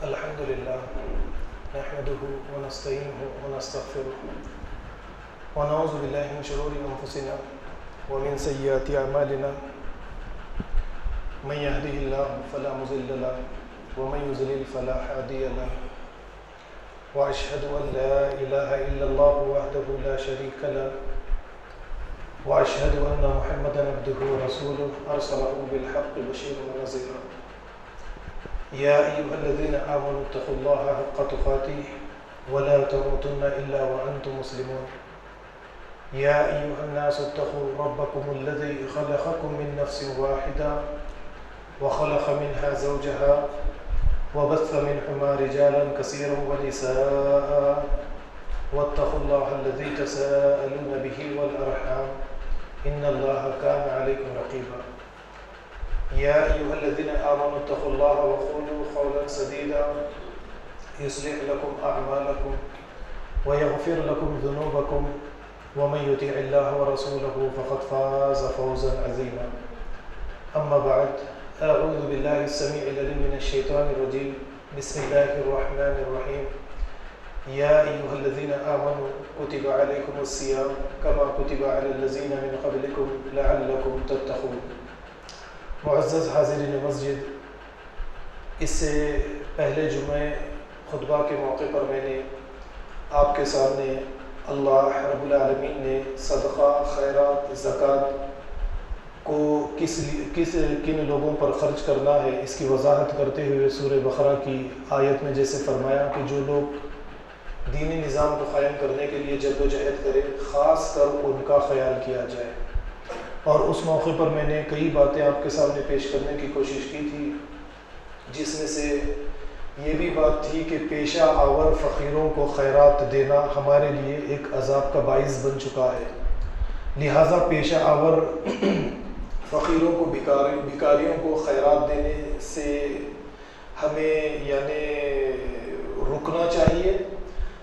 الحمد لله نحمده ونستعينه ونستغفره ونعوذ بالله من شرور أنفسنا ومن سيئات أعمالنا من يهده الله فلا مضل له ومن يضلل فلا هادي له وأشهد أن لا إله إلا الله وحده لا شريك له وأشهد أن محمدا عبده ورسوله أرسله بالحق بشيرا ونذيرا يا أيها الذين آمنوا اتقوا الله حق تقاته ولا تموتن إلا وأنتم مسلمون يا أيها الناس اتقوا ربكم الذي خلقكم من نفس واحدة وخلق منها زوجها وبث منهما رجالا كثيرا ونساء واتقوا الله الذي تساءلون به والأرحام إن الله كان عليكم رقيبا يا أيها الذين آمنوا اتقوا الله وقولوا قولا سديدا يصلح لكم أعمالكم ويغفر لكم ذنوبكم ومن يطع الله ورسوله فقد فاز فوزا عظيما أما بعد أعوذ بالله السميع العليم من الشيطان الرجيم بسم الله الرحمن الرحيم يا أيها الذين آمنوا كتب عليكم الصيام كما كتب على الذين من قبلكم لعلكم تتقون معزز حاضرین مسجد، اس سے پہلے جمعے خطبہ کے موقع پر میں نے آپ کے سامنے اللہ رب العالمین نے صدقہ، خیرات، زکوٰۃ کو کن لوگوں پر خرچ کرنا ہے اس کی وضاحت کرتے ہوئے سورہ بقرہ کی آیت میں جیسے فرمایا کہ جو لوگ دینی نظام کو قائم کرنے کے لیے جدوجہد کریں خاص کر ان کا خیال کیا جائے، اور اس موقع پر میں نے کئی باتیں آپ کے سامنے پیش کرنے کی کوشش کی تھی، جس میں سے یہ بھی بات تھی کہ پیشہ آور فقیروں کو خیرات دینا ہمارے لیے ایک عذاب کا باعث بن چکا ہے، لہٰذا پیشہ آور فقیروں کو بھکاریوں کو خیرات دینے سے ہمیں رکنا چاہیے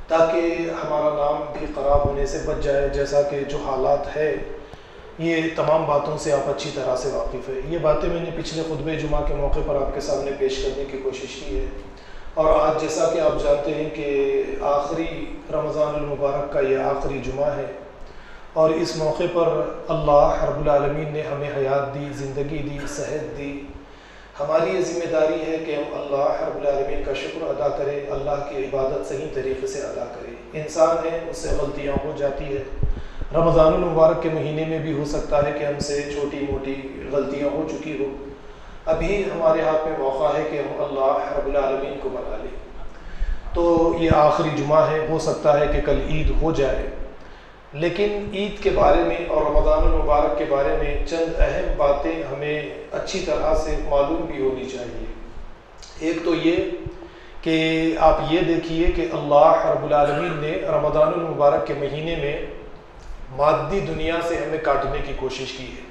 تاکہ ہمارا نام بھی خراب ہونے سے بچ جائے، جیسا کہ جو حالات ہے یہ تمام باتوں سے آپ اچھی طرح سے واقف ہے۔ یہ باتیں میں نے پچھلے خطبہ جمعہ کے موقع پر آپ کے سامنے پیش کرنے کی کوشش کی ہے، اور آج جیسا کہ آپ جانتے ہیں کہ آخری رمضان المبارک کا یہ آخری جمعہ ہے، اور اس موقع پر اللہ رب العالمین نے ہمیں حیات دی، زندگی دی، صحت دی۔ ہماری یہ ذمہ داری ہے کہ ہم اللہ رب العالمین کا شکر ادا کریں، اللہ کی عبادت صحیح طریقے سے ادا کریں۔ انسان ہے، اس سے غلطیاں ہو جاتی ہے، رمضان المبارک کے مہینے میں بھی ہو سکتا ہے کہ ہم سے چھوٹی موٹی غلطیاں ہو چکی ہو، ابھی ہمارے ہاتھ میں موقع ہے کہ ہم اللہ رب العالمین کو بنا لیں۔ تو یہ آخری جمعہ ہے، ہو سکتا ہے کہ کل عید ہو جائے، لیکن عید کے بارے میں اور رمضان المبارک کے بارے میں چند اہم باتیں ہمیں اچھی طرح سے معلوم بھی ہونی چاہیے۔ ایک تو یہ کہ آپ یہ دیکھیے کہ اللہ رب العالمین نے رمضان المبارک کے مہینے میں مادی دنیا سے ہمیں کاٹنے کی کوشش کی ہے،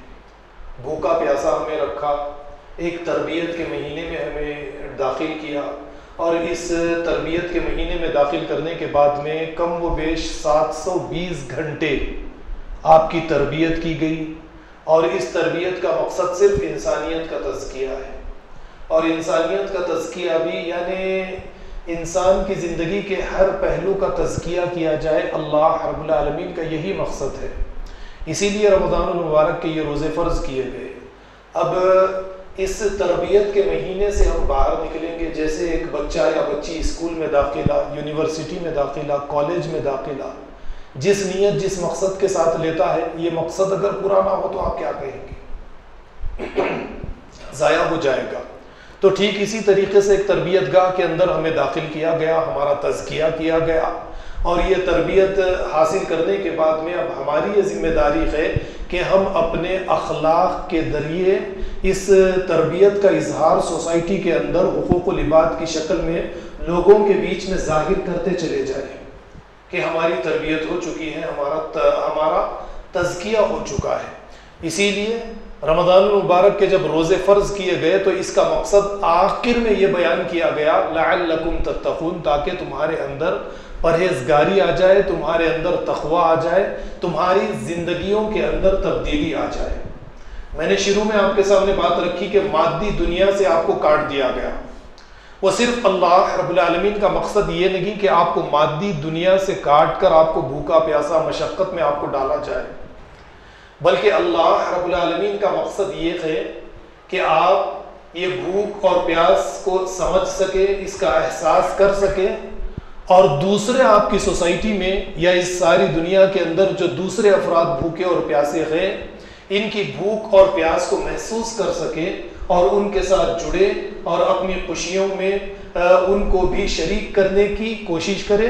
بھوکا پیاسا ہمیں رکھا، ایک تربیت کے مہینے میں ہمیں داخل کیا، اور اس تربیت کے مہینے میں داخل کرنے کے بعد میں کم و بیش 720 گھنٹے آپ کی تربیت کی گئی، اور اس تربیت کا مقصد صرف انسانیت کا تزکیہ ہے، اور انسانیت کا تزکیہ بھی انسان کی زندگی کے ہر پہلو کا تزکیہ کیا جائے، اللہ رب العالمین کا یہی مقصد ہے، اسی لیے رمضان المبارک کے یہ روزے فرض کیے گئے۔ اب اس تربیت کے مہینے سے ہم باہر نکلیں گے، جیسے ایک بچہ یا بچی اسکول میں داخلہ، یونیورسٹی میں داخلہ، کالج میں داخلہ جس نیت جس مقصد کے ساتھ لیتا ہے، یہ مقصد اگر پورا نہ ہو تو آپ کیا کہیں گے؟ ضائع ہو جائے گا۔ تو ٹھیک اسی طریقے سے ایک تربیت گاہ کے اندر ہمیں داخل کیا گیا، ہمارا تزکیہ کیا گیا، اور یہ تربیت حاصل کرنے کے بعد میں اب ہماری یہ ذمہ داری ہے کہ ہم اپنے اخلاق کے ذریعے اس تربیت کا اظہار سوسائٹی کے اندر حقوق العباد کی شکل میں لوگوں کے بیچ میں ظاہر کرتے چلے جائیں کہ ہماری تربیت ہو چکی ہے، ہمارا تزکیہ ہو چکا ہے۔ اسی لیے رمضان المبارک کے جب روزے فرض کیے گئے تو اس کا مقصد آخر میں یہ بیان کیا گیا لعلکم تتقون، تاکہ تمہارے اندر پرہیزگاری آ جائے، تمہارے اندر تقوی آ جائے، تمہاری زندگیوں کے اندر تبدیلی آ جائے۔ میں نے شروع میں آپ کے سامنے بات رکھی کہ مادی دنیا سے آپ کو کاٹ دیا گیا، وہ صرف اللہ رب العالمین کا مقصد یہ نہیں کہ آپ کو مادی دنیا سے کاٹ کر آپ کو بھوکا پیاسا مشقت میں آپ کو ڈالا جائے، بلکہ اللہ رب العالمین کا مقصد یہ ہے کہ آپ یہ بھوک اور پیاس کو سمجھ سکے، اس کا احساس کر سکے، اور دوسرے آپ کی سوسائٹی میں یا اس ساری دنیا کے اندر جو دوسرے افراد بھوکے اور پیاسے ہیں ان کی بھوک اور پیاس کو محسوس کر سکے اور ان کے ساتھ جڑے اور اپنی خوشیوں میں ان کو بھی شریک کرنے کی کوشش کرے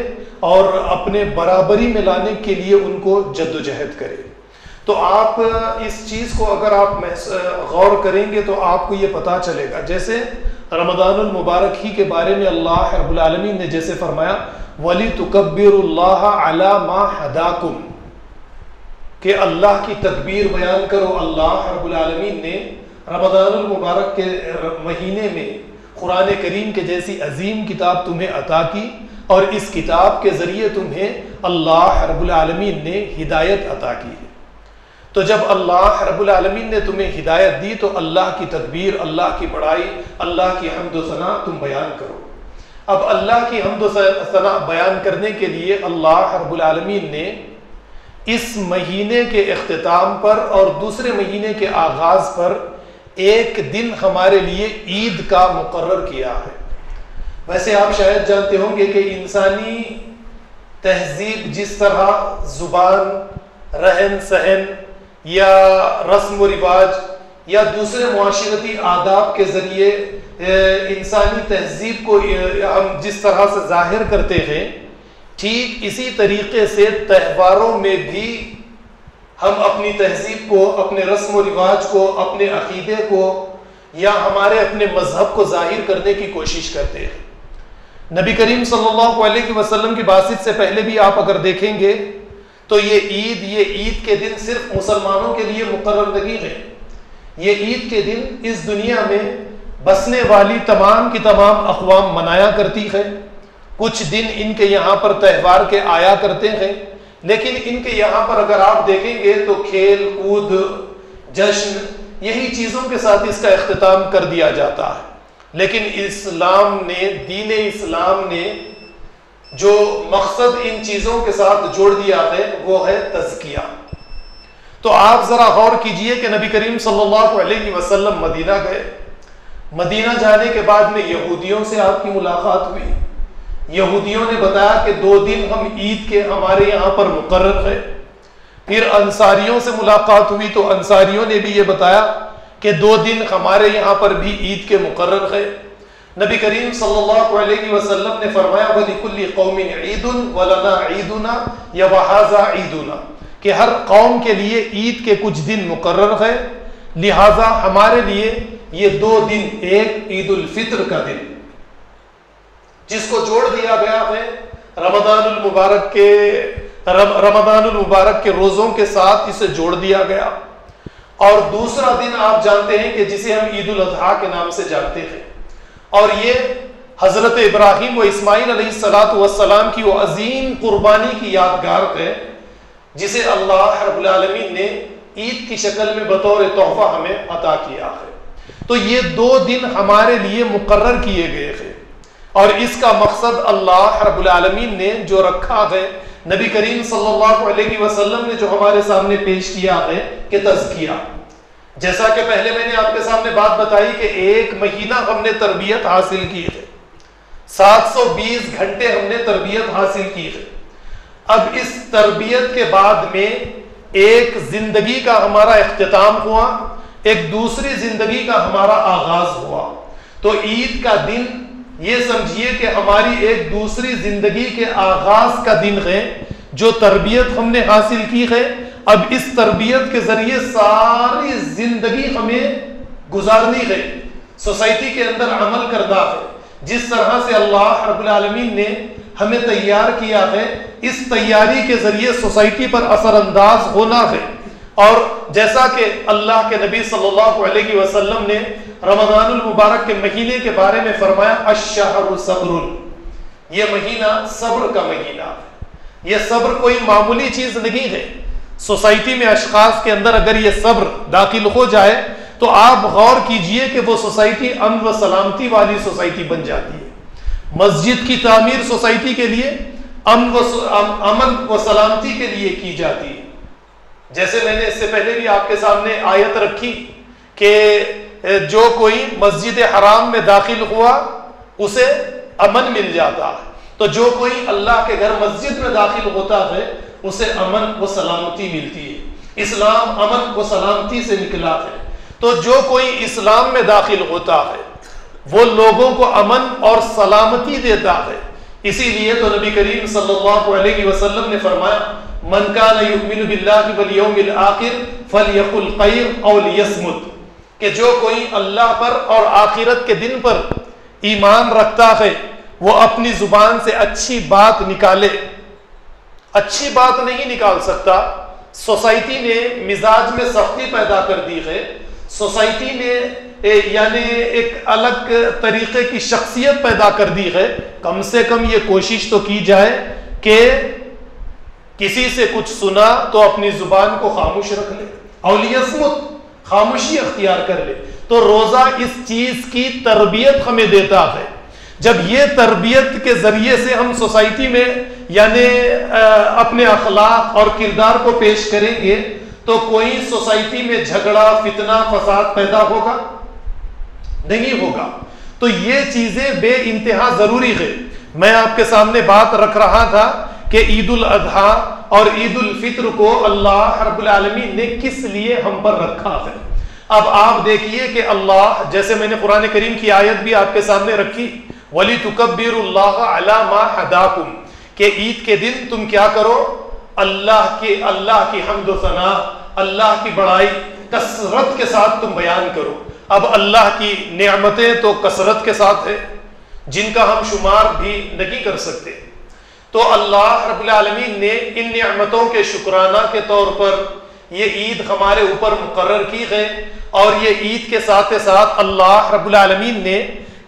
اور اپنے برابری میں لانے کے لیے ان کو جدوجہد کرے۔ تو آپ اس چیز کو اگر آپ غور کریں گے تو آپ کو یہ پتہ چلے گا، جیسے رمضان المبارک ہی کے بارے میں اللہ رب العالمین نے جیسے فرمایا وَلِتُكَبِّرُوا اللَّهَ عَلَى مَا هَدَاكُمْ، کہ اللہ کی تکبیر بیان کرو۔ اللہ رب العالمین نے رمضان المبارک کے مہینے میں قرآن کریم کے جیسی عظیم کتاب تمہیں عطا کی، اور اس کتاب کے ذریعے تمہیں اللہ رب العالمین نے ہدایت عطا کی ہے۔ تو جب اللہ رب العالمین نے تمہیں ہدایت دی تو اللہ کی تکبیر، اللہ کی بڑائی، اللہ کی حمد و ثنا تم بیان کرو۔ اب اللہ کی حمد و ثنا بیان کرنے کے لیے اللہ رب العالمین نے اس مہینے کے اختتام پر اور دوسرے مہینے کے آغاز پر ایک دن ہمارے لیے عید کا مقرر کیا ہے۔ ویسے آپ شاید جانتے ہوں گے کہ انسانی تہذیب جس طرح زبان، رہن سہن یا رسم و رواج یا دوسرے معاشرتی آداب کے ذریعے انسانی تہذیب کو ہم جس طرح سے ظاہر کرتے ہیں، ٹھیک اسی طریقے سے تہواروں میں بھی ہم اپنی تہذیب کو، اپنے رسم و رواج کو، اپنے عقیدے کو یا ہمارے اپنے مذہب کو ظاہر کرنے کی کوشش کرتے ہیں۔ نبی کریم صلی اللہ علیہ وسلم کی بعثت سے پہلے بھی آپ اگر دیکھیں گے تو یہ عید کے دن صرف مسلمانوں کے لیے مقرر نہیں ہے۔ یہ عید کے دن اس دنیا میں بسنے والی تمام کی تمام اقوام منایا کرتی ہے۔ کچھ دن ان کے یہاں پر تہوار کے آیا کرتے ہیں، لیکن ان کے یہاں پر اگر آپ دیکھیں گے تو کھیل کود، جشن، یہی چیزوں کے ساتھ اس کا اختتام کر دیا جاتا ہے۔ لیکن اسلام نے، دین اسلام نے جو مقصد ان چیزوں کے ساتھ جوڑ دیا ہے وہ ہے تزکیہ۔ تو آپ ذرا غور کیجئے کہ نبی کریم صلی اللہ علیہ وسلم مدینہ گئے، مدینہ جانے کے بعد میں یہودیوں سے آپ کی ملاقات ہوئی۔ یہودیوں نے بتایا کہ 2 دن ہم عید کے ہمارے یہاں پر مقرر ہے۔ پھر انصاریوں سے ملاقات ہوئی تو انصاریوں نے بھی یہ بتایا کہ 2 دن ہمارے یہاں پر بھی عید کے مقرر ہے۔ نبی کریم صلی اللہ علیہ وسلم نے فرمایا وَلِكُلِّ قَوْمٍ عِيدٌ وَلَنَا عِيدُنَا یا وَهَذَا عِيدُنَا، کہ ہر قوم کے لیے عید کے کچھ دن مقرر ہے، لہٰذا ہمارے لیے یہ 2 دن، ایک عید الفطر کا دن جس کو جوڑ دیا گیا ہے رمضان المبارک کے روزوں کے ساتھ، اسے جوڑ دیا گیا۔ اور دوسرا دن آپ جانتے ہیں کہ جسے ہم عید الاضحیٰ کے نام سے جانتے ہیں، اور یہ حضرت ابراہیم و اسماعیل علیہ السلام کی وہ عظیم قربانی کی یادگار ہے جسے اللہ رب العالمین نے عید کی شکل میں بطور تحفہ ہمیں عطا کیا ہے۔ تو یہ 2 دن ہمارے لیے مقرر کیے گئے ہیں، اور اس کا مقصد اللہ رب العالمین نے جو رکھا ہے، نبی کریم صلی اللہ علیہ وسلم نے جو ہمارے سامنے پیش کیا ہے کہ تزکیہ۔ جیسا کہ پہلے میں نے آپ کے سامنے بات بتائی کہ 1 مہینہ ہم نے تربیت حاصل کی ہے، 720 گھنٹے ہم نے تربیت حاصل کی ہے۔ اب اس تربیت کے بعد میں ایک زندگی کا ہمارا اختتام ہوا، ایک دوسری زندگی کا ہمارا آغاز ہوا۔ تو عید کا دن یہ سمجھیے کہ ہماری ایک دوسری زندگی کے آغاز کا دن ہے، جو تربیت ہم نے حاصل کی ہے۔ اب اس تربیت کے ذریعے ساری زندگی ہمیں گزارنی ہے، سوسائٹی کے اندر عمل کرنا ہے۔ جس طرح سے اللہ رب العالمین نے ہمیں تیار کیا ہے، اس تیاری کے ذریعے سوسائٹی پر اثر انداز ہونا ہے۔ اور جیسا کہ اللہ کے نبی صلی اللہ علیہ وسلم نے رمضان المبارک کے مہینے کے بارے میں فرمایا الشہر صبر، یہ مہینہ صبر کا مہینہ ہے۔ یہ صبر کوئی معمولی چیز نہیں ہے۔ سوسائٹی میں اشخاص کے اندر اگر یہ صبر داخل ہو جائے تو آپ غور کیجئے کہ وہ سوسائٹی امن و سلامتی والی سوسائٹی بن جاتی ہے۔ مسجد کی تعمیر سوسائٹی کے لیے امن و سلامتی کے لیے کی جاتی ہے. جیسے میں نے اس سے پہلے بھی آپ کے سامنے آیت رکھی کہ جو کوئی مسجد حرام میں داخل ہوا اسے امن مل جاتا ہے. تو جو کوئی اللہ کے گھر مسجد میں داخل ہوتا ہے اسے امن و سلامتی ملتی ہے. اسلام امن و سلامتی سے نکلا ہے. تو جو کوئی اسلام میں داخل ہوتا ہے وہ لوگوں کو امن اور سلامتی دیتا ہے. اسی لیے تو نبی کریم صلی اللہ علیہ وسلم نے فرمایا من کان یؤمن باللہ والیوم الآخر فلیقل خیر او لیصمت، کہ جو کوئی اللہ پر اور آخرت کے دن پر ایمان رکھتا ہے وہ اپنی زبان سے اچھی بات نکالے. اچھی بات نہیں نکال سکتا. سوسائٹی نے مزاج میں سختی پیدا کر دی ہے. سوسائٹی نے یعنی ایک الگ طریقے کی شخصیت پیدا کر دی ہے. کم سے کم یہ کوشش تو کی جائے کہ کسی سے کچھ سنا تو اپنی زبان کو خاموش رکھ لے، اولیسمت، خاموشی اختیار کر لے. تو روزہ اس چیز کی تربیت ہمیں دیتا ہے. جب یہ تربیت کے ذریعے سے ہم سوسائٹی میں یعنی اپنے اخلاق اور کردار کو پیش کریں گے تو کوئی سوسائٹی میں جھگڑا، فتنہ، فساد پیدا ہوگا؟ نہیں ہوگا. تو یہ چیزیں بے انتہا ضروری ہے. میں آپ کے سامنے بات رکھ رہا تھا کہ عید الاضحیٰ اور عید الفطر کو اللہ رب العالمین نے کس لیے ہم پر رکھا ہے. اب آپ دیکھیے کہ اللہ، جیسے میں نے قرآن کریم کی آیت بھی آپ کے سامنے رکھی، وَلِتُكَبِّرُوا اللَّهَ عَلَى مَا هَدَاكُمْ، کہ عید کے دن تم کیا کرو؟ اللہ کی حمد و ثنا، اللہ کی بڑائی کثرت کے ساتھ تم بیان کرو. اب اللہ کی نعمتیں تو کثرت کے ساتھ ہے جن کا ہم شمار بھی نہیں کر سکتے. تو اللہ رب العالمین نے ان نعمتوں کے شکرانہ کے طور پر یہ عید ہمارے اوپر مقرر کی ہے. اور یہ عید کے ساتھ ساتھ اللہ رب العالمین نے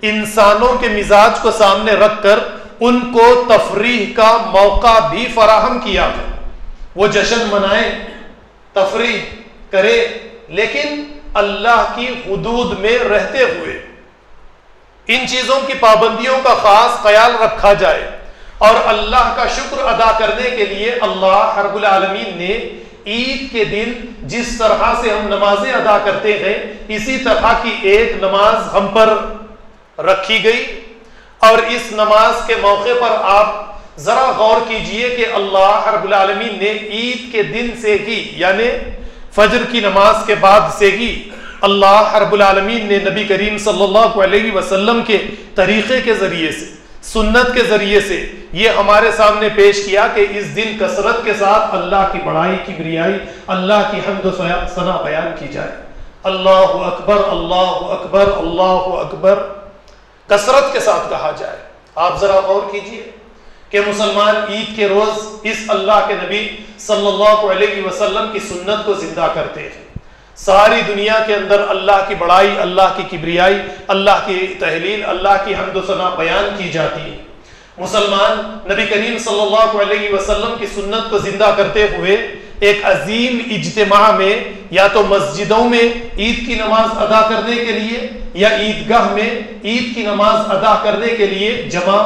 انسانوں کے مزاج کو سامنے رکھ کر ان کو تفریح کا موقع بھی فراہم کیا ہے. وہ جشن منائیں، تفریح کرے، لیکن اللہ کی حدود میں رہتے ہوئے ان چیزوں کی پابندیوں کا خاص خیال رکھا جائے. اور اللہ کا شکر ادا کرنے کے لیے اللہ رب العالمین نے عید کے دن جس طرح سے ہم نمازیں ادا کرتے ہیں اسی طرح کی ایک نماز ہم پر رکھی گئی. اور اس نماز کے موقع پر آپ ذرا غور کیجئے کہ اللہ رب العالمین نے عید کے دن سے ہی یعنی فجر کی نماز کے بعد سے ہی اللہ رب العالمین نے نبی کریم صلی اللہ علیہ وسلم کے طریقے کے ذریعے سے، سنت کے ذریعے سے یہ ہمارے سامنے پیش کیا کہ اس دن کثرت کے ساتھ اللہ کی بڑائی، کبریائی، اللہ کی حمد و ثنا بیان کی جائے. اللہ اکبر، اللہ اکبر، اللہ اکبر کثرت کے ساتھ کہا جائے. آپ ذرا غور کیجئے کہ مسلمان عید کے روز اس اللہ کے نبی صلی اللہ علیہ وسلم کی سنت کو زندہ کرتے ہیں. ساری دنیا کے اندر اللہ کی بڑائی، اللہ کی کبریائی، اللہ کی تحلیل، اللہ کی حمد و ثنا بیان کی جاتی ہے. مسلمان نبی کریم صلی اللہ علیہ وسلم کی سنت کو زندہ کرتے ہوئے ایک عظیم اجتماع میں یا تو مسجدوں میں عید کی نماز ادا کرنے کے لیے یا عیدگاہ میں عید کی نماز ادا کرنے کے لیے جمع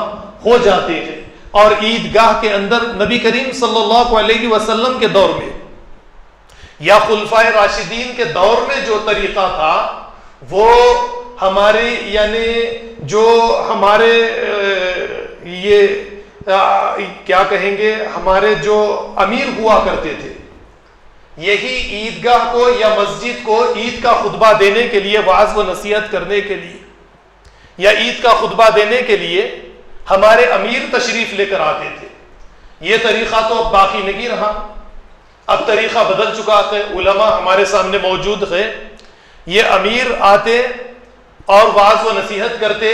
ہو جاتے ہیں. اور عیدگاہ کے اندر نبی کریم صلی اللہ علیہ وسلم کے دور میں یا خلفائے راشدین کے دور میں جو طریقہ تھا وہ ہمارے یعنی جو ہمارے یہ کیا کہیں گے ہمارے جو امیر ہوا کرتے تھے، یہی عیدگاہ کو یا مسجد کو عید کا خطبہ دینے کے لیے، وعظ و نصیحت کرنے کے لیے یا عید کا خطبہ دینے کے لیے ہمارے امیر تشریف لے کر آتے تھے. یہ طریقہ تو اب باقی نہیں رہا، اب طریقہ بدل چکا ہے. علماء ہمارے سامنے موجود ہے. یہ امیر آتے اور وعظ و نصیحت کرتے،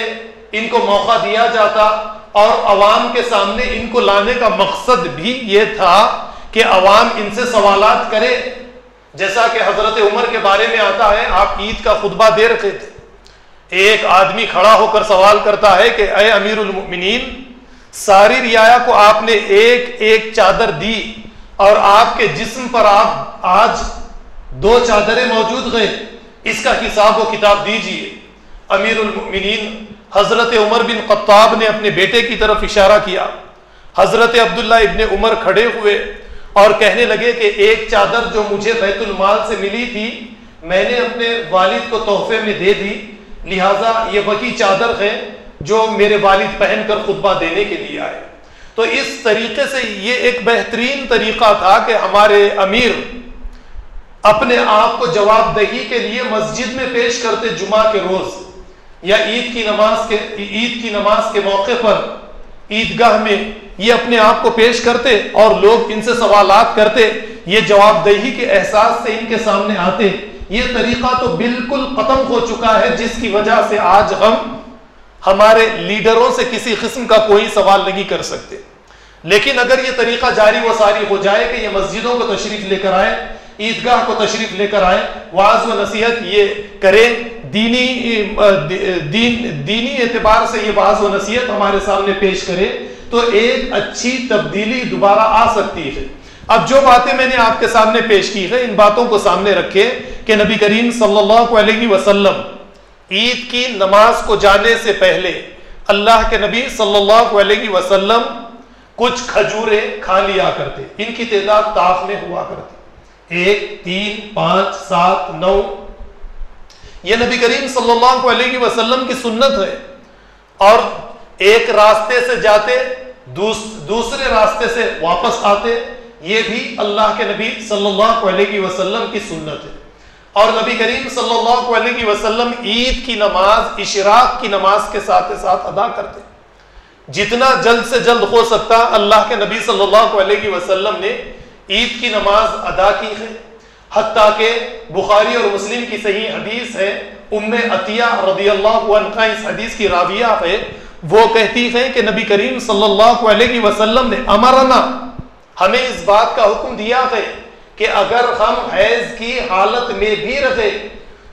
ان کو موقع دیا جاتا اور عوام کے سامنے ان کو لانے کا مقصد بھی یہ تھا کہ عوام ان سے سوالات کرے. جیسا کہ حضرت عمر کے بارے میں آتا ہے، آپ عید کا خطبہ دے رکھے تھے، ایک آدمی کھڑا ہو کر سوال کرتا ہے کہ اے امیر المؤمنین، ساری رعایا کو آپ نے ایک ایک چادر دی اور آپ کے جسم پر آپ آج 2 چادریں موجود ہیں، اس کا حساب و کتاب دیجئے. امیر المؤمنین حضرت عمر بن خطاب نے اپنے بیٹے کی طرف اشارہ کیا. حضرت عبداللہ ابن عمر کھڑے ہوئے اور کہنے لگے کہ ایک چادر جو مجھے بیت المال سے ملی تھی میں نے اپنے والد کو تحفے میں دے دی، لہٰذا یہ وہی چادر ہے جو میرے والد پہن کر خطبہ دینے کے لیے آئے. تو اس طریقے سے یہ ایک بہترین طریقہ تھا کہ ہمارے امیر اپنے آپ کو جواب دہی کے لیے مسجد میں پیش کرتے جمعہ کے روز یا عید کی نماز کے موقع پر عیدگاہ میں یہ اپنے آپ کو پیش کرتے اور لوگ ان سے سوالات کرتے، یہ جواب دہی کے احساس سے ان کے سامنے آتے. یہ طریقہ تو بالکل ختم ہو چکا ہے، جس کی وجہ سے آج ہم ہمارے لیڈروں سے کسی قسم کا کوئی سوال نہیں کر سکتے. لیکن اگر یہ طریقہ جاری و ساری ہو جائے کہ یہ مسجدوں کو تشریف لے کر آئے، عیدگاہ کو تشریف لے کر آئے، وعظ و نصیحت یہ کریں، دینی اعتبار سے یہ وعظ و نصیحت ہمارے سامنے پیش کرے، تو ایک اچھی تبدیلی دوبارہ آ سکتی ہے. اب جو باتیں میں نے آپ کے سامنے پیش کی ہیں، ان باتوں کو سامنے رکھے کہ نبی کریم صلی اللہ علیہ وسلم عید کی نماز کو جانے سے پہلے اللہ کے نبی صلی اللہ علیہ وسلم کچھ کھجوریں کھا لیا کرتے. ان کی تعداد طاق میں ہوا کرتی، 1 3 5 7 9. یہ نبی کریم صلی اللہ علیہ وسلم کی سنت ہے. اور ایک راستے سے جاتے دوسرے راستے سے واپس آتے، یہ بھی اللہ کے نبی صلی اللہ علیہ وسلم کی سنت ہے. اور نبی کریم صلی اللہ علیہ وسلم عید کی نماز اشراق کی نماز کے ساتھ ساتھ ادا کرتے. جتنا جلد سے جلد ہو سکتا اللہ کے نبی صلی اللہ علیہ وسلم نے عید کی نماز ادا کی ہے. حتیٰ کہ بخاری اور مسلم کی صحیح حدیث ہے، ام عطیہ رضی اللہ عنہا اس حدیث کی راویہ ہے، وہ کہتی ہے کہ نبی کریم صلی اللہ علیہ وسلم نے امرنا، ہمیں اس بات کا حکم دیا ہے کہ اگر ہم حیض کی حالت میں بھی رہے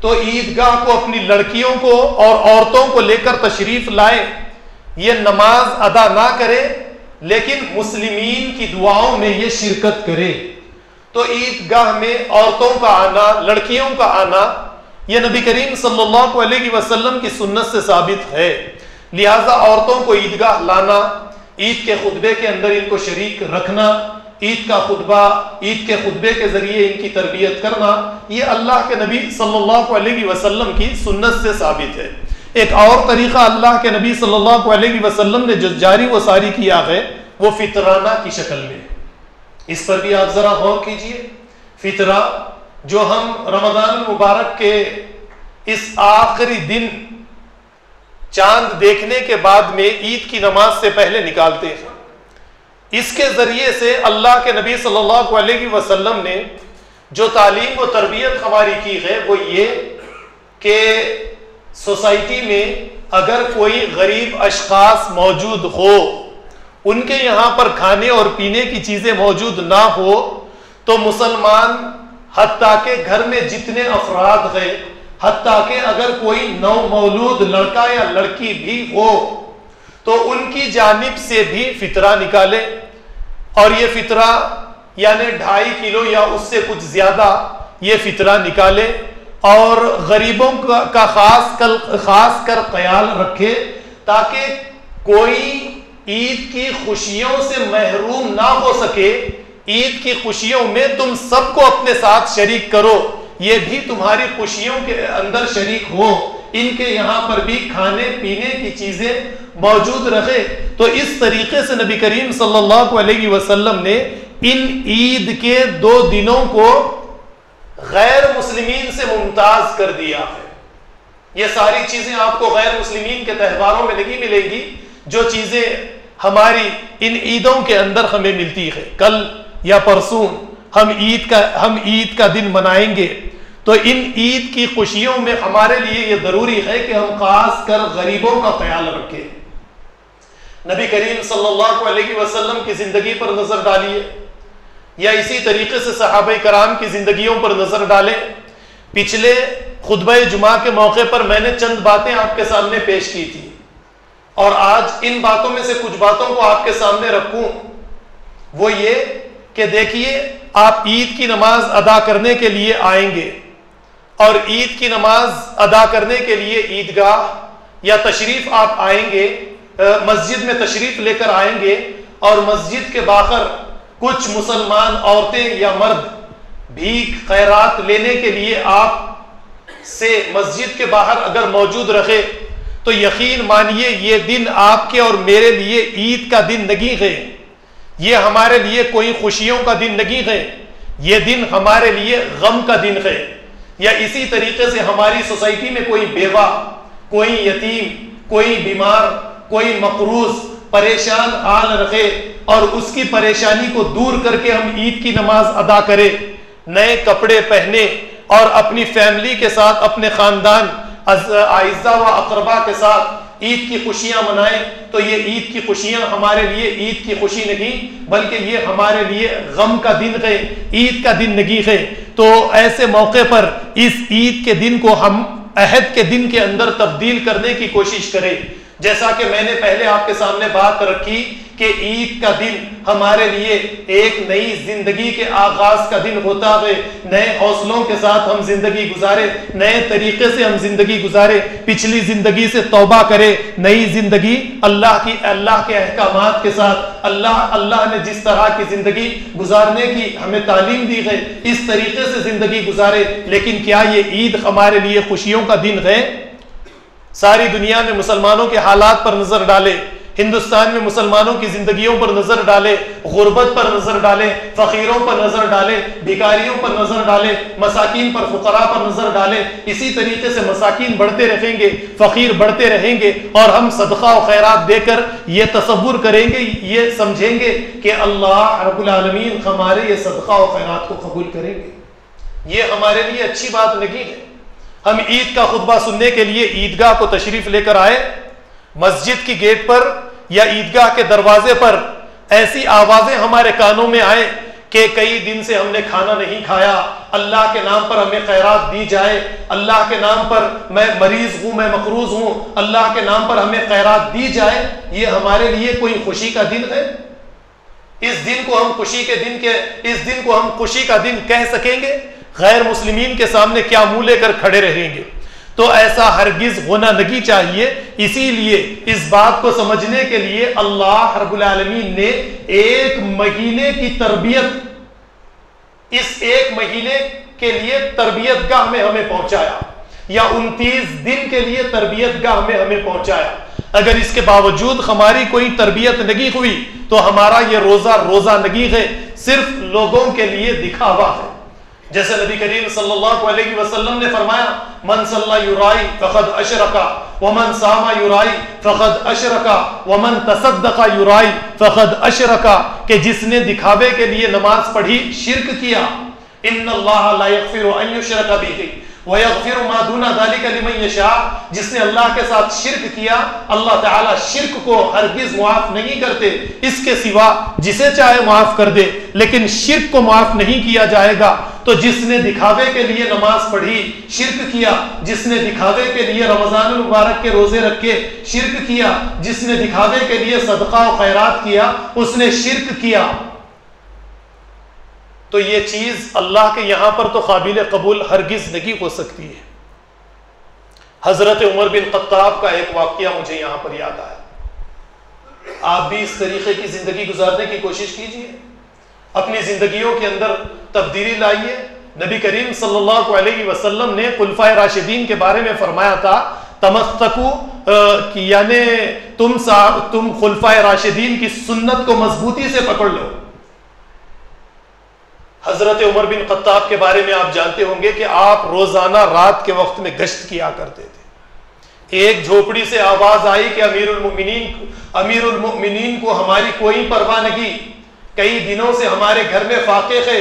تو عیدگاہ کو اپنی لڑکیوں کو اور عورتوں کو لے کر تشریف لائے، یہ نماز ادا نہ کرے لیکن مسلمین کی دعاؤں میں یہ شرکت کرے. تو عیدگاہ میں عورتوں کا آنا، لڑکیوں کا آنا، یہ نبی کریم صلی اللہ علیہ وسلم کی سنت سے ثابت ہے. لہٰذا عورتوں کو عیدگاہ لانا، عید کے خطبے کے اندر ان کو شریک رکھنا، عید کے خطبے کے ذریعے ان کی تربیت کرنا، یہ اللہ کے نبی صلی اللہ علیہ وسلم کی سنت سے ثابت ہے. ایک اور طریقہ اللہ کے نبی صلی اللہ علیہ وسلم نے جو جاری و ساری کیا ہے وہ فطرانہ کی شکل میں. اس پر بھی آپ ذرا غور کیجئے. فطرہ جو ہم رمضان المبارک کے اس آخری دن چاند دیکھنے کے بعد میں عید کی نماز سے پہلے نکالتے ہیں، اس کے ذریعے سے اللہ کے نبی صلی اللہ علیہ وسلم نے جو تعلیم و تربیت ہماری کی ہے وہ یہ کہ سوسائٹی میں اگر کوئی غریب اشخاص موجود ہو، ان کے یہاں پر کھانے اور پینے کی چیزیں موجود نہ ہو تو مسلمان حتیٰ کہ گھر میں جتنے افراد ہیں، حتیٰ کہ اگر کوئی نو مولود لڑکا یا لڑکی بھی ہو تو ان کی جانب سے بھی فطرہ نکالے. اور یہ فطرہ یعنی 2.5 کلو یا اس سے کچھ زیادہ یہ فطرہ نکالے اور غریبوں کا خاص کر خیال رکھے تاکہ کوئی عید کی خوشیوں سے محروم نہ ہو سکے. عید کی خوشیوں میں تم سب کو اپنے ساتھ شریک کرو، یہ بھی تمہاری خوشیوں کے اندر شریک ہو، ان کے یہاں پر بھی کھانے پینے کی چیزیں موجود رہے. تو اس طریقے سے نبی کریم صلی اللہ علیہ وسلم نے ان عید کے 2 دنوں کو غیر مسلمین سے ممتاز کر دیا ہے. یہ ساری چیزیں آپ کو غیر مسلمین کے تہواروں میں نہیں ملے گی جو چیزیں ہماری ان عیدوں کے اندر ہمیں ملتی ہے. کل یا پرسوں ہم عید کا دن منائیں گے، تو ان عید کی خوشیوں میں ہمارے لیے یہ ضروری ہے کہ ہم خاص کر غریبوں کا خیال رکھیں. نبی کریم صلی اللہ علیہ وسلم کی زندگی پر نظر ڈالیے یا اسی طریقے سے صحابہ کرام کی زندگیوں پر نظر ڈالیں. پچھلے خطبہ جمعہ کے موقع پر میں نے چند باتیں آپ کے سامنے پیش کی تھی اور آج ان باتوں میں سے کچھ باتوں کو آپ کے سامنے رکھوں. وہ یہ کہ دیکھیے، آپ عید کی نماز ادا کرنے کے لیے آئیں گے اور عید کی نماز ادا کرنے کے لیے عیدگاہ یا تشریف آپ آئیں گے مسجد میں تشریف لے کر آئیں گے اور مسجد کے باہر کچھ مسلمان عورتیں یا مرد بھیک خیرات لینے کے لیے آپ سے مسجد کے باہر اگر موجود رہے تو یقین مانیے یہ دن آپ کے اور میرے لیے عید کا دن نہیں ہے، یہ ہمارے لیے کوئی خوشیوں کا دن نہیں ہے، یہ دن ہمارے لیے غم کا دن ہے۔ یا اسی طریقے سے ہماری سوسائٹی میں کوئی بیوہ، کوئی یتیم، کوئی بیمار، کوئی مقروض پریشان حال رکھے اور اس کی پریشانی کو دور کر کے ہم عید کی نماز ادا کریں، نئے کپڑے پہنے اور اپنی فیملی کے ساتھ، اپنے خاندان اعزاء و اقربا کے ساتھ عید کی خوشیاں منائیں، تو یہ عید کی خوشیاں ہمارے لیے عید کی خوشی نہیں بلکہ یہ ہمارے لیے غم کا دن ہے، عید کا دن نہیں ہے۔ تو ایسے موقع پر اس عید کے دن کو ہم عہد کے دن کے اندر تبدیل کرنے کی کوشش کریں۔ جیسا کہ میں نے پہلے آپ کے سامنے بات رکھی کہ عید کا دن ہمارے لیے ایک نئی زندگی کے آغاز کا دن ہوتا ہے، نئے حوصلوں کے ساتھ ہم زندگی گزارے، نئے طریقے سے ہم زندگی گزارے، پچھلی زندگی سے توبہ کرے، نئی زندگی اللہ کے احکامات کے ساتھ اللہ نے جس طرح کی زندگی گزارنے کی ہمیں تعلیم دی ہے اس طریقے سے زندگی گزارے۔ لیکن کیا یہ عید ہمارے لیے خوشیوں کا دن ہے؟ ساری دنیا میں مسلمانوں کے حالات پر نظر ڈالے، ہندوستان میں مسلمانوں کی زندگیوں پر نظر ڈالے، غربت پر نظر ڈالے، فقیروں پر نظر ڈالے، بھکاریوں پر نظر ڈالے، مساکین پر، فقراء پر نظر ڈالے۔ اسی طریقے سے مساکین بڑھتے رہیں گے، فقیر بڑھتے رہیں گے، اور ہم صدقہ و خیرات دے کر یہ تصور کریں گے، یہ سمجھیں گے کہ اللہ رب العالمین ہمارے یہ صدقہ و خیرات کو قبول کریں گے۔ یہ ہمارے لیے اچھی بات نہیں ہے۔ ہم عید کا خطبہ سننے کے لیے عیدگاہ کو تشریف لے کر آئے، مسجد کی گیٹ پر یا عیدگاہ کے دروازے پر ایسی آوازیں ہمارے کانوں میں آئیں کہ کئی دن سے ہم نے کھانا نہیں کھایا، اللہ کے نام پر ہمیں خیرات دی جائے، اللہ کے نام پر میں مریض ہوں، میں مقروض ہوں، اللہ کے نام پر ہمیں خیرات دی جائے۔ یہ ہمارے لیے کوئی خوشی کا دن ہے؟ اس دن کو ہم خوشی کا دن کہہ سکیں گے؟ غیر مسلمین کے سامنے کیا منہ لے کر کھڑے رہیں گے؟ تو ایسا ہرگز ہونا نہیں چاہیے۔ اسی لیے اس بات کو سمجھنے کے لیے اللہ رب العالمین نے ایک مہینے کی تربیت، اس ایک مہینے کے لیے تربیت گاہ میں ہمیں پہنچایا، یا 29 دن کے لیے تربیت گاہ میں ہمیں پہنچایا۔ اگر اس کے باوجود ہماری کوئی تربیت نہیں ہوئی تو ہمارا یہ روزہ نہیں ہے، صرف لوگوں کے لیے دکھاوا ہے۔ جیسے نبی کریم صلی اللہ علیہ وسلم نے فرمایا، من صلی یرائی فقد اشرک ومن صام یرائی فقد اشرک ومن تصدق یرائی فقد اشرک، کہ جس نے دکھاوے کے لیے نماز پڑھی شرک کیا۔ ان اللہ لا یغفر ان یشرک بہ ویغفر ما دون ذلک لمن یشاء، جس نے اللہ کے ساتھ شرک کیا اللہ تعالیٰ شرک کو ہرگز معاف نہیں کرتے، اس کے سوا جسے چاہے معاف کر دے، لیکن شرک کو معاف نہیں کیا جائے گا۔ تو جس نے دکھاوے کے لیے نماز پڑھی شرک کیا، جس نے دکھاوے کے لیے رمضان المبارک کے روزے رکھے شرک کیا، جس نے دکھاوے کے لیے صدقہ و خیرات کیا اس نے شرک کیا۔ تو یہ چیز اللہ کے یہاں پر تو قابل قبول ہرگز نہیں ہو سکتی ہے۔ حضرت عمر بن خطاب کا ایک واقعہ مجھے یہاں پر یاد آیا۔ آپ بھی اس طریقے کی زندگی گزارنے کی کوشش کیجئے، اپنی زندگیوں کے اندر تبدیلی لائیے۔ نبی کریم صلی اللہ علیہ وسلم نے خلفائے راشدین کے بارے میں فرمایا تھا، تمسکو، یعنی تم خلفائے راشدین کی سنت کو مضبوطی سے پکڑ لو۔ حضرت عمر بن خطاب کے بارے میں آپ جانتے ہوں گے کہ آپ روزانہ رات کے وقت میں گشت کیا کرتے تھے۔ ایک جھوپڑی سے آواز آئی کہ امیر المؤمنین کو ہماری کوئی پرواہ نہیں، کئی دنوں سے ہمارے گھر میں فاقے ہے۔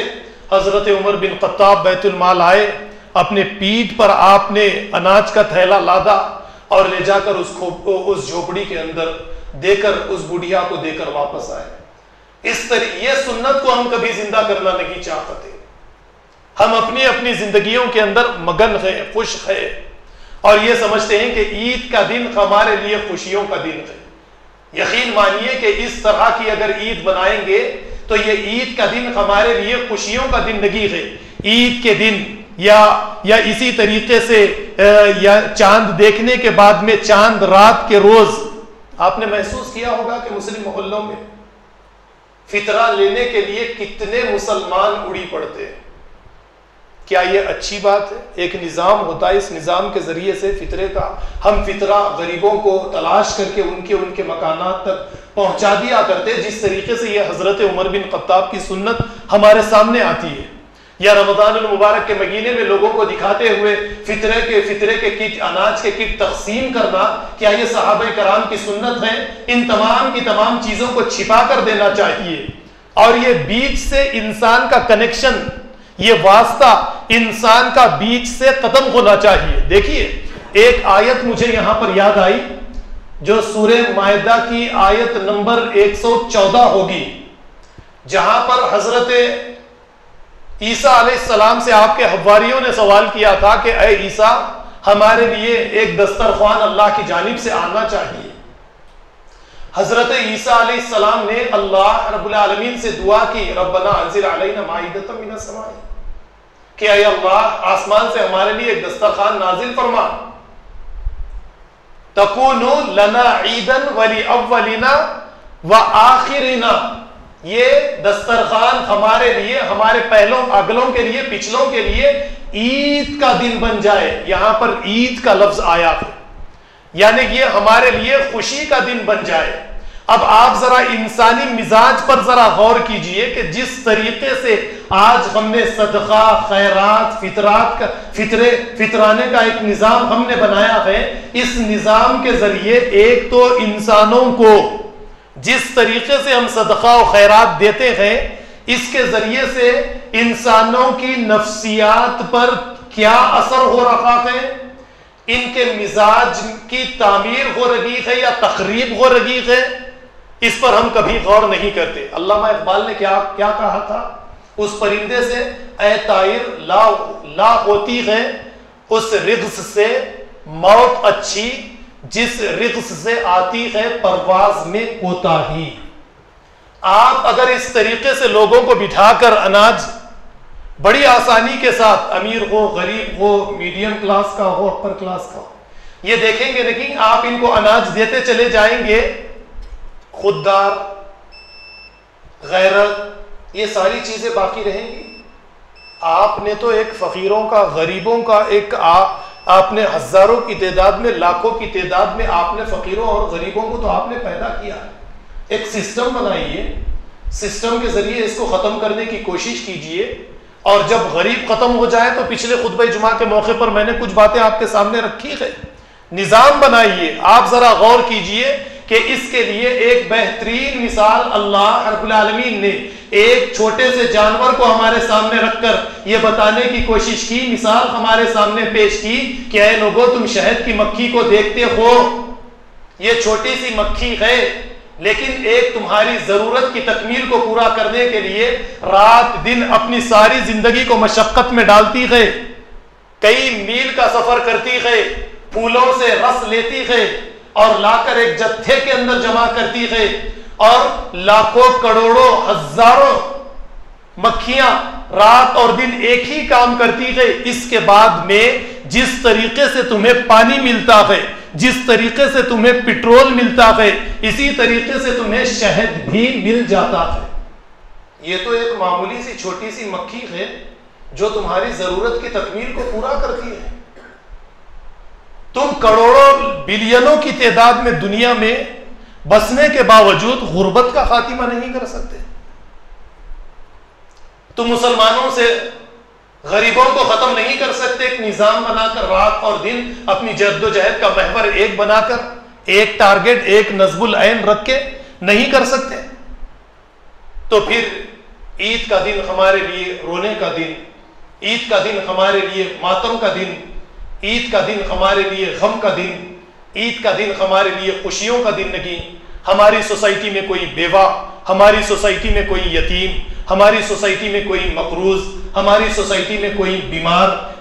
حضرت عمر بن خطاب بیت المال آئے، اپنے پیٹھ پر آپ نے اناج کا تھیلا لادا اور لے جا کر اس جھوپڑی کے اندر دے کر، اس بڑھیا کو دے کر واپس آئے۔ یہ سنت کو ہم کبھی زندہ کرنا نہیں چاہتے۔ ہم اپنی زندگیوں کے اندر مگن ہے، خوش ہے، اور یہ سمجھتے ہیں کہ عید کا دن ہمارے لیے خوشیوں کا دن ہے۔ یقین مانیے کہ اس طرح کی اگر عید بنائیں گے تو یہ عید کا دن ہمارے لیے خوشیوں کا دن نہیں ہے۔ عید کے دن یا اسی طریقے سے یا چاند دیکھنے کے بعد میں چاند رات کے روز آپ نے محسوس کیا ہوگا کہ مسلم محلوں میں فطرہ لینے کے لیے کتنے مسلمان اڑی پڑتے ہیں. کیا یہ اچھی بات ہے؟ ایک نظام ہوتا ہے، اس نظام کے ذریعے سے فطرے کا ہم فطرہ غریبوں کو تلاش کر کے ان کے مکانات تک پہنچا دیا کرتے، جس طریقے سے یہ حضرت عمر بن خطاب کی سنت ہمارے سامنے آتی ہے. یا رمضان المبارک کے مہینے میں لوگوں کو دکھاتے ہوئے فطرے کے کٹ، اناج کے کٹ تقسیم کرنا، کیا یہ صحابہ کرام کی سنت ہے؟ ان تمام کی تمام چیزوں کو چھپا کر دینا چاہیے، اور یہ بیچ سے انسان کا کنیکشن، یہ واسطہ انسان کا بیچ سے ختم ہونا چاہیے. دیکھیے ایک آیت مجھے یہاں پر یاد آئی جو سورہ مائدہ کی آیت نمبر 114 ہوگی، جہاں پر حضرت عیسیٰ علیہ السلام سے آپ کے حواریوں نے سوال کیا تھا کہ اے عیسیٰ، ہمارے لیے ایک دسترخوان اللہ کی جانب سے آنا چاہیے. حضرت عیسیٰ علیہ السلام نے اللہ رب العالمین سے دعا کی، ربنا انزل علینا مائدۃ من السماء، کہ اے اللہ آسمان سے ہمارے لیے ایک دسترخوان نازل فرما، تکون لنا عیدا ولاولنا وآخرنا، یہ دسترخوان ہمارے لیے، ہمارے پہلوں اگلوں کے لیے، پچھلوں کے لیے عید کا دن بن جائے. یہاں پر عید کا لفظ آیا ہے، یعنی یہ ہمارے لیے خوشی کا دن بن جائے. اب آپ ذرا انسانی مزاج پر ذرا غور کیجئے کہ جس طریقے سے آج ہم نے صدقہ، خیرات، فطرانے کا ایک نظام ہم نے بنایا ہے، اس نظام کے ذریعے ایک تو انسانوں کو جس طریقے سے ہم صدقہ و خیرات دیتے ہیں، اس کے ذریعے سے انسانوں کی نفسیات پر کیا اثر ہو رہا ہے، ان کے مزاج کی تعمیر ہو رہی ہے یا تخریب ہو رہی ہے، اس پر ہم کبھی غور نہیں کرتے. علامہ اقبال نے کیا کہا تھا اس پرندے سے، اے طائر لا ہوتی ہے اس رغز سے موت اچھی، جس رغز سے آتی ہے پرواز میں کوتاہی. آپ اگر اس طریقے سے لوگوں کو بٹھا کر اناج بڑی آسانی کے ساتھ، امیر ہو، غریب ہو، میڈیم کلاس کا ہو، اپر کلاس کا ہو، یہ دیکھیں گے لیکن آپ ان کو اناج دیتے چلے جائیں گے، خوددار، غیرت، یہ ساری چیزیں باقی رہیں گی. آپ نے تو ایک فقیروں کا، غریبوں کا ایک آپ نے ہزاروں کی تعداد میں، لاکھوں کی تعداد میں آپ نے فقیروں اور غریبوں کو تو آپ نے پیدا کیا. ایک سسٹم بنائیے، سسٹم کے ذریعے اس کو ختم کرنے کی کوشش کیجئے، اور جب غریب ختم ہو جائے تو پچھلے خطبہ جمعہ کے موقع پر میں نے کچھ باتیں آپ کے سامنے رکھی ہے. نظام بنائیے. آپ ذرا غور کیجئے کہ اس کے لیے ایک بہترین مثال اللہ رب العالمین نے ایک چھوٹے سے جانور کو ہمارے سامنے رکھ کر یہ بتانے کی کوشش کی، مثال ہمارے سامنے پیش کی کہ اے لوگو، تم شہد کی مکھی کو دیکھتے ہو، یہ چھوٹی سی مکھی ہے، لیکن ایک تمہاری ضرورت کی تکمیل کو پورا کرنے کے لیے رات دن اپنی ساری زندگی کو مشقت میں ڈالتی ہے، کئی میل کا سفر کرتی ہے، پھولوں سے رس لیتی ہے اور لا کر ایک جتھے کے اندر جمع کرتی ہے، اور لاکھوں کروڑوں ہزاروں مکھیاں رات اور دن ایک ہی کام کرتی ہے. اس کے بعد میں جس طریقے سے تمہیں پانی ملتا ہے، جس طریقے سے تمہیں پٹرول ملتا ہے، اسی طریقے سے تمہیں شہد بھی مل جاتا ہے. یہ تو ایک معمولی سی چھوٹی سی مکھی ہے جو تمہاری ضرورت کی تکمیل کو پورا کرتی ہے. تم کروڑوں بلینوں کی تعداد میں دنیا میں بسنے کے باوجود غربت کا خاتمہ نہیں کر سکتے. تم مسلمانوں سے غریبوں کو ختم نہیں کر سکتے. ایک نظام بنا کر رات اور دن اپنی جد و جہد کا محور ایک بنا کر، ایک ٹارگٹ، ایک نصب العین رکھ کے نہیں کر سکتے. تو پھر عید کا دن ہمارے لیے رونے کا دن، عید کا دن ہمارے لیے ماتم کا دن، عید کا دن ہمارے لیے غم کا دن، عید کا دن ہمارے لیے خوشیوں کا دن نہیں. ہماری سوسائٹی میں کوئی بیوہ، ہماری سوسائٹی میں کوئی یتیم، ہماری سوسائٹی میں کوئی مقروض، ہماری سوسائٹی میں کوئی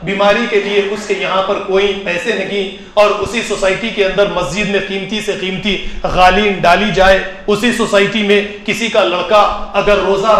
بیماری کے لیے اس کے یہاں پر کوئی پیسے نہیں، اور اسی سوسائٹی کے اندر مسجد میں قیمتی سے قیمتی غالین ڈالی جائے، اسی سوسائٹی میں کسی کا لڑکا اگر روزہ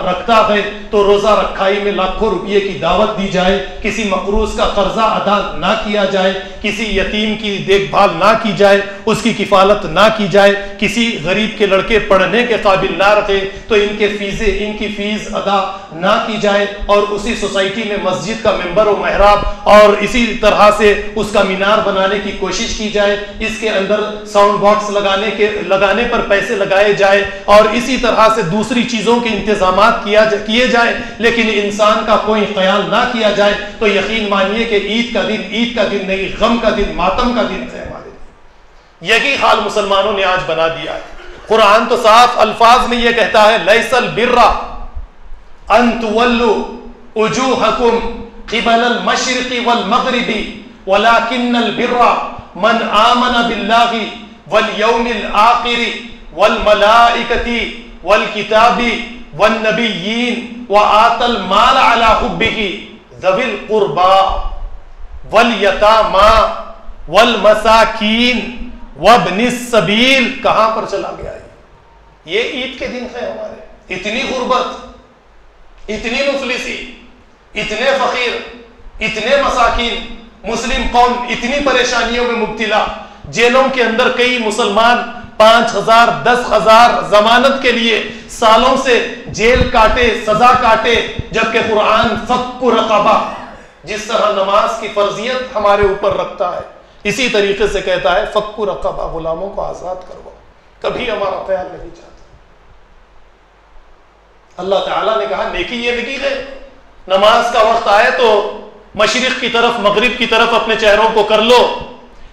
رکھتا ہے تو روزہ رکھائی میں لاکھوں روپے کی دعوت دی جائے، کسی مقروض کا قرضہ ادا نہ کیا جائے، کسی یتیم کی دیکھ بھال نہ کی جائے، اس کی کفالت نہ کی جائے، کسی غریب کے لڑکے پڑھنے کے قابل نہ رکھے تو ان کی فیس ادا نہ کی جائے، اور اسی سوسائٹی میں مسجد کا ممبر و محراب اور اسی طرح سے اس کا مینار بنانے کی کوشش کی جائے، اس کے اندر ساؤنڈ باکس لگانے پر پیسے لگائے جائے، اور اسی طرح سے دوسری چیزوں کے انتظامات کیے جائے، لیکن انسان کا کوئی خیال نہ کیا جائے، تو یقین مانیے کہ عید کا دن نہیں، غم کا دن، ماتم کا دن ہے ہمارے لیے۔ یہی حال مسلمانوں نے آج بنا دیا ہے۔ قرآن تو صاف الفاظ میں یہ کہتا ہے لیس البر ان تولوا وجوہکم قبل المشرق والمغرب ولكن البر من آمن باللہ والیوم الآخر والملائکۃ والکتاب والنبیین وآتى المال على حبہ ذوی القربى والیتامى والمساکین وابن السبیل۔ کہاں پر چلا گیا یہ عید کے دن ہے ہمارے، اتنی غربت، اتنی مفلسی، اتنے فقیر، اتنے مساکین، مسلم قوم اتنی پریشانیوں میں مبتلا، جیلوں کے اندر کئی مسلمان 5,000 10,000 ضمانت کے لیے سالوں سے جیل کاٹے، سزا کاٹے، جبکہ قرآن فک رقبہ جس طرح نماز کی فرضیت ہمارے اوپر رکھتا ہے، اسی طریقے سے کہتا ہے فک رقبہ، غلاموں کو آزاد کرو۔ کبھی ہمارا خیال نہیں جاتا۔ اللہ تعالیٰ نے کہا نیکی یہ نہیں ہے نماز کا وقت آئے تو مشرق کی طرف مغرب کی طرف اپنے چہروں کو کر لو،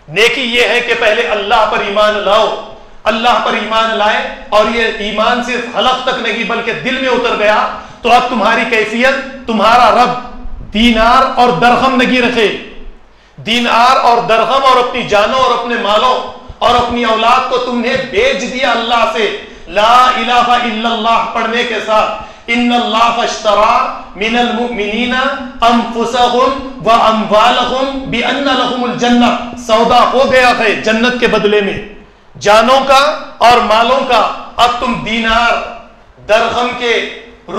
نیکی یہ ہے کہ پہلے اللہ پر ایمان لاؤ، اللہ پر ایمان لائے، اور یہ ایمان صرف حلق تک نہیں بلکہ دل میں اتر گیا تو اب تمہاری کیفیت، تمہارا رب دینار اور درہم نہیں رکھے، دینار اور درہم اور اپنی جانوں اور اپنے مالوں اور اپنی اولاد کو تم نے بیچ دیا اللہ سے، لا الہ الا اللہ پڑھنے کے ساتھ، ان اللہ اشترى من المؤمنین انفسهم واموالهم بان لهم الجنہ، سودا ہو گیا ہے جنت کے بدلے میں جانوں کا اور مالوں کا۔ اب تم دینار درہم کے،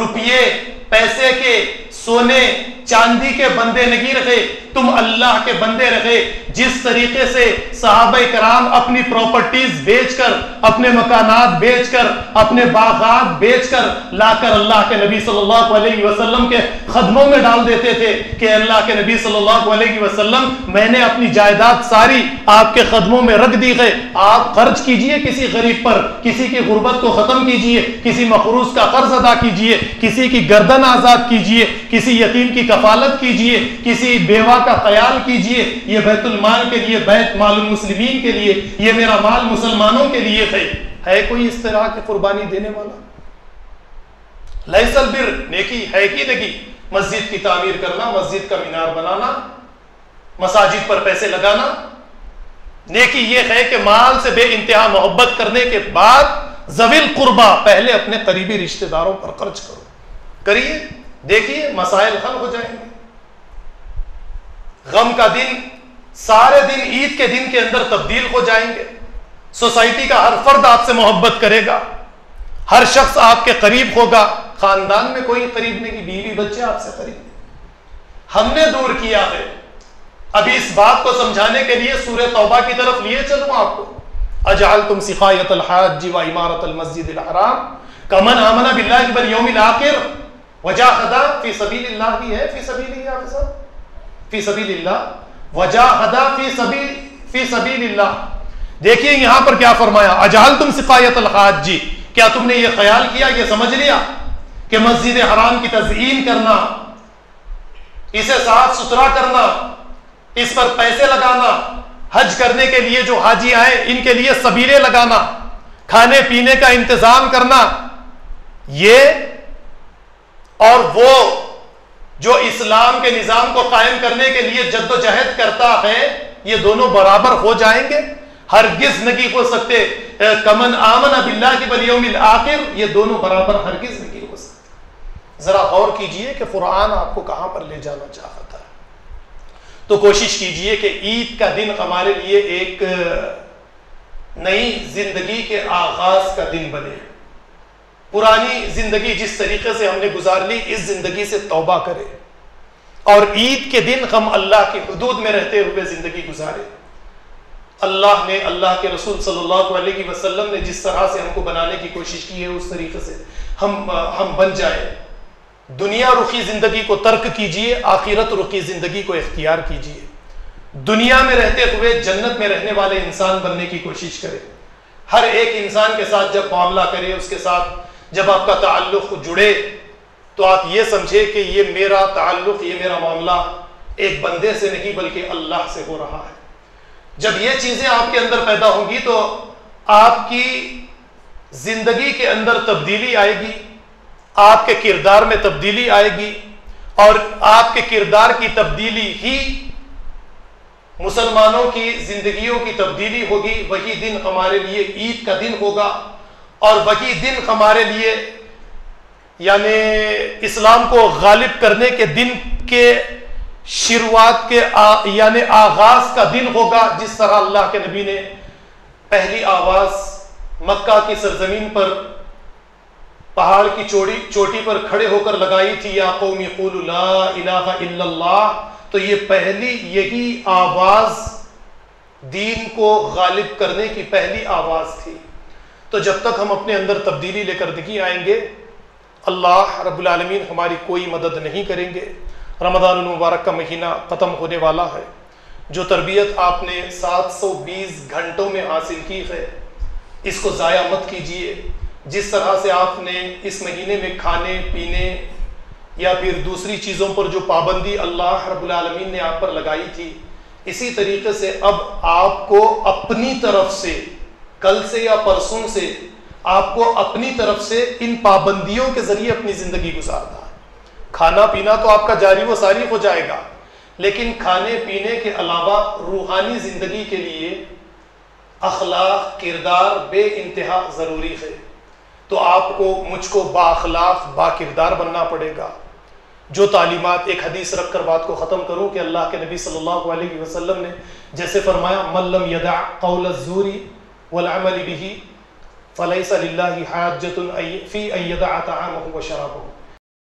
روپیے پیسے کے، سونے چاندی کے بندے نہیں رہے، تم اللہ کے بندے رہے۔ جس طریقے سے صحابہ کرام اپنی پراپرٹیز بیچ کر، اپنے مکانات بیچ کر، اپنے باغات بیچ کر لا کر اللہ کے نبی صلی اللہ علیہ وسلم کے قدموں میں ڈال دیتے تھے کہ اللہ کے نبی صلی اللہ علیہ وسلم میں نے اپنی جائیداد ساری آپ کے قدموں میں رکھ دی ہے، آپ خرچ کیجئے کسی غریب پر، کسی کی غربت کو ختم کیجئے، کسی مقروض کا قرض ادا کیجئے، کسی کی گردن آزاد کیجئے، کسی یتیم کی کفالت کیجئے، کسی بیوہ کا خیال کیجئے، یہ بیت المال کے لیے، بیت مال المسلمین کے لیے، یہ میرا مال مسلمانوں کے لیے ہے کوئی اس طرح کی قربانی دینے والا؟ لیس البر، نیکی ہے کہ نہیں؟ مسجد کی تعمیر کرنا، مسجد کا مینار بنانا، مساجد پر پیسے لگانا، نیکی یہ ہے کہ مال سے بے انتہا محبت کرنے کے بعد ذوی القربہ پہلے اپنے قریبی رشتہ داروں پر خرچ کرو، کریے، دیکھیے مسائل حل ہو جائیں گے۔ غم کا دن سارے دن عید کے دن کے اندر تبدیل ہو جائیں گے، سوسائٹی کا ہر فرد آپ سے محبت کرے گا، ہر شخص آپ کے قریب ہوگا، خاندان میں کوئی قریب نہیں، بیوی بچے آپ سے قریب نہیں۔ ہم نے دور کیا ہے۔ ابھی اس بات کو سمجھانے کے لیے سورہ توبہ کی طرف لیے چلوں آپ کو، اجعلتم سقایۃ الحاج و عمارۃ المسجد الحرام کمن آمن باللہ والیوم الآخر وجاہد فی سبیل اللہ، بھی ہے فی سبیل اللہ، فی سبیل اللہ، وجاہد فی سبیل اللہ۔ دیکھیے یہاں پر کیا فرمایا، اجعلتم سقایۃ الحاج، کیا تم نے یہ خیال کیا، یہ سمجھ لیا کہ مسجد حرام کی تزئین کرنا، اسے صاف ستھرا کرنا، اس پر پیسے لگانا، حج کرنے کے لیے جو حاجی آئے ان کے لیے سبیلیں لگانا، کھانے پینے کا انتظام کرنا، یہ اور وہ جو اسلام کے نظام کو قائم کرنے کے لیے جد و جہد کرتا ہے، یہ دونوں برابر ہو جائیں گے؟ ہرگز نہیں ہو سکتے۔ کمن آمن باللہ والیوم الآخر، یہ دونوں برابر ہرگز نہیں ہو سکتے۔ ذرا غور کیجئے کہ قرآن آپ کو کہاں پر لے جانا چاہتا ہے. تو کوشش کیجئے کہ عید کا دن ہمارے لیے ایک نئی زندگی کے آغاز کا دن بنے. پرانی زندگی جس طریقے سے ہم نے گزار لی، اس زندگی سے توبہ کرے اور عید کے دن ہم اللہ کی حدود میں رہتے ہوئے زندگی گزارے. اللہ نے، اللہ کے رسول صلی اللہ علیہ وسلم نے جس طرح سے ہم کو بنانے کی کوشش کی ہے اس طریقے سے ہم بن جائیں. دنیا رخی زندگی کو ترک کیجئے، آخرت رخی زندگی کو اختیار کیجئے. دنیا میں رہتے ہوئے جنت میں رہنے والے انسان بننے کی کوشش کرے. ہر ایک انسان کے ساتھ جب معاملہ کرے، اس کے ساتھ جب آپ کا تعلق جڑے، تو آپ یہ سمجھے کہ یہ میرا تعلق، یہ میرا معاملہ ایک بندے سے نہیں بلکہ اللہ سے ہو رہا ہے. جب یہ چیزیں آپ کے اندر پیدا ہوں گی تو آپ کی زندگی کے اندر تبدیلی آئے گی، آپ کے کردار میں تبدیلی آئے گی، اور آپ کے کردار کی تبدیلی ہی مسلمانوں کی زندگیوں کی تبدیلی ہوگی. وہی دن ہمارے لیے عید کا دن ہوگا، اور وہی دن ہمارے لیے یعنی اسلام کو غالب کرنے کے دن کے شروعات کے یعنی آغاز کا دن ہوگا. جس طرح اللہ کے نبی نے پہلی آواز مکہ کی سرزمین پر پہاڑ کی چوٹی پر کھڑے ہو کر لگائی تھی، یا قوم قولوا لا الہ الا اللہ، تو یہ پہلی یہی آواز دین کو غالب کرنے کی پہلی آواز تھی. تو جب تک ہم اپنے اندر تبدیلی لے کر نہیں آئیں گے، اللہ رب العالمین ہماری کوئی مدد نہیں کریں گے. رمضان المبارک کا مہینہ ختم ہونے والا ہے. جو تربیت آپ نے 720 گھنٹوں میں حاصل کی ہے، اس کو ضائع مت کیجیے. جس طرح سے آپ نے اس مہینے میں کھانے پینے یا پھر دوسری چیزوں پر جو پابندی اللہ رب العالمین نے آپ پر لگائی تھی، اسی طریقے سے اب آپ کو اپنی طرف سے کل سے یا پرسوں سے آپ کو اپنی طرف سے ان پابندیوں کے ذریعے اپنی زندگی گزارنا ہے. کھانا پینا تو آپ کا جاری و ساری ہو جائے گا، لیکن کھانے پینے کے علاوہ روحانی زندگی کے لیے اخلاق، کردار بے انتہا ضروری ہے. تو آپ کو، مجھ کو با اخلاق، با کردار بننا پڑے گا. جو تعلیمات، ایک حدیث رکھ کر بات کو ختم کروں کہ اللہ کے نبی صلی اللہ علیہ وسلم نے جیسے فرمایا، من لم یدع قول الزور والعمل به فلیس للہ حاجۃ فی ان یدع طعامہ وشرابہ.